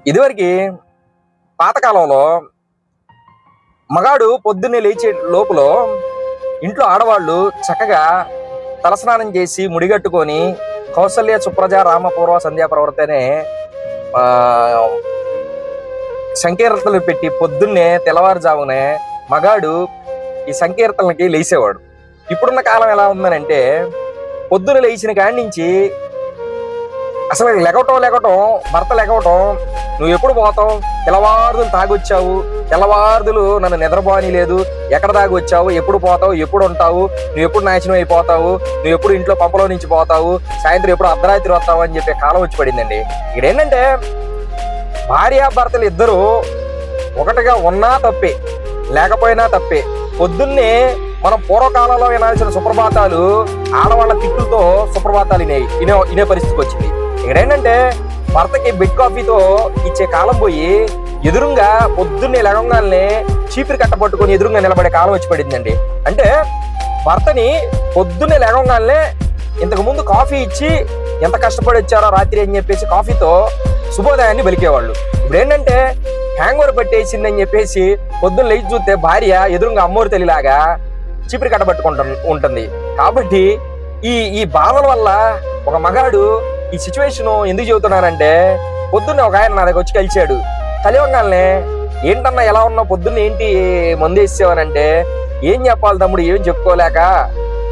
ఇదివరకు పాతకాలంలో మగాడు పొద్దున్నే లేచే లోపల ఇంట్లో ఆడవాళ్ళు చక్కగా తలస్నానం చేసి ముడిగట్టుకొని కౌసల్య సుప్రజ రామపూర్వ సంధ్యా ప్రవర్త అనే సంకీర్తనలు పెట్టి పొద్దున్నే తెల్లవారుజామునే మగాడు ఈ సంకీర్తనలకి లేచేవాడు. ఇప్పుడున్న కాలం ఎలా ఉందనంటే పొద్దున లేచిన కాడి నుంచి అసలు లెగవటం భర్త లెగవటం, నువ్వు ఎప్పుడు పోతావు, తెల్లవారుదులు తాగొచ్చావు, తెల్లవారుదులు నన్ను నిద్రపోని లేదు, ఎక్కడ తాగొచ్చావు, ఎప్పుడు పోతావు, ఎప్పుడు ఉంటావు, నువ్వు ఎప్పుడు నాశనం అయిపోతావు, నువ్వు ఎప్పుడు ఇంట్లో పంపలో నుంచి పోతావు, సాయంత్రం ఎప్పుడు అర్ధరాత్రి వస్తావు అని చెప్పే కాలం వచ్చి పడిందండి. ఇక్కడ ఏంటంటే భార్యాభర్తలు ఇద్దరు ఒకటిగా ఉన్నా తప్పే లేకపోయినా తప్పే. పొద్దున్నే మనం పూర్వకాలంలో వినాల్సిన సుప్రభాతాలు ఆడవాళ్ళ తిట్టులతో సుప్రభాతాలు వినే పరిస్థితికి వచ్చింది. ఇక్కడ ఏంటంటే భర్తకి బెడ్ కాఫీతో ఇచ్చే కాలం పోయి ఎదురుగా పొద్దున్నే లెగంగానే చీపిరి కట్ట పట్టుకొని ఎదురుగా నిలబడే కాలం వచ్చి పడిందండి. అంటే భర్తని పొద్దున్నే లెగంగానే ఇంతకు ముందు కాఫీ ఇచ్చి ఎంత కష్టపడి వచ్చారో రాత్రి అని చెప్పేసి కాఫీతో శుభోదయాన్ని పలికేవాళ్ళు. ఇప్పుడు ఏంటంటే హ్యాంగ్ ఓవర్ పట్టేసిందని చెప్పేసి పొద్దున్న లేచి చూస్తే భార్య ఎదురుగా అమ్మోరు తల్లిలాగా చీపిరి కట్ట పట్టుకుంటూ ఉంటుంది. కాబట్టి ఈ బాధల వల్ల ఒక మగాడు ఈ సిచ్యువేషన్ ఎందుకు చెబుతున్నానంటే, పొద్దున్నే ఒక ఆయన నా దగ్గర వచ్చి కలిశాడు. కలివంగానే ఏంటన్నా ఎలా ఉన్నావు, పొద్దున్న ఏంటి మందు వేసేవానంటే, ఏం చెప్పాలి తమ్ముడు, ఏం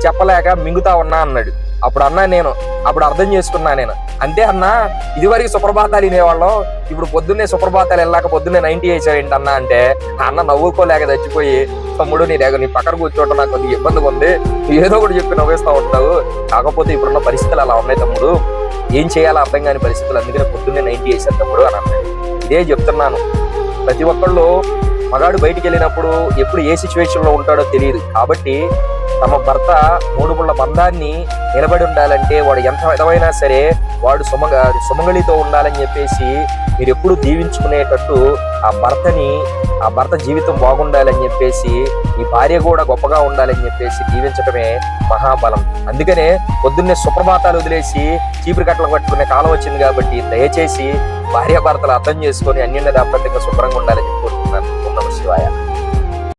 చెప్పలేక మింగుతా ఉన్నా అన్నాడు. అప్పుడు అర్థం చేసుకున్నా నేను, అంతే అన్నా, ఇదివరకు సుప్రభాతాలు వినేవాళ్ళం, ఇప్పుడు పొద్దున్నే సుప్రభాతాలు వెళ్ళాక పొద్దున్నే 90 వేసావు ఏంటన్నా అంటే, అన్న నవ్వుకోలేక చచ్చిపోయి, తమ్ముడు నీ పక్కన కూర్చోవటం నాకు కొద్దిగా ఇబ్బందిగా ఉంది, ఏదో ఒకటి చెప్పి నవ్వేస్తా ఉంటావు, కాకపోతే ఇప్పుడున్న పరిస్థితులు అలా ఉన్నాయి తమ్ముడు, ఏం చేయాలో అర్థం కాని పరిస్థితులు, అందుకనే పొద్దున్నే 90 వేసాను తమ్ముడు అని అన్నాడు. ఇదే చెప్తున్నాను, ప్రతి ఒక్కళ్ళు మగాడు బయటికి వెళ్ళినప్పుడు ఎప్పుడు ఏ సిచ్యువేషన్ లో ఉంటాడో తెలియదు. కాబట్టి తమ భర్త మూడుముళ్ళ బంధాన్ని నిలబడి ఉండాలంటే వాడు ఎంత విధమైనా సరే వాడు సుమంగళితో ఉండాలని చెప్పేసి మీరు ఎప్పుడు దీవించుకునేటట్టు ఆ భర్త జీవితం బాగుండాలని చెప్పేసి ఈ భార్య కూడా గొప్పగా ఉండాలని చెప్పేసి దీవించటమే మహాబలం. అందుకనే పొద్దున్నే సుప్రభాతాలు వదిలేసి చీపురు కట్టలు పట్టుకునే కాలం వచ్చింది. కాబట్టి దయచేసి భార్యాభర్తలు అర్థం చేసుకొని అన్యోన్య దాంపత్యంగా శుభ్రంగా ఉండాలని కోరుతున్నాను. నమః శివాయ.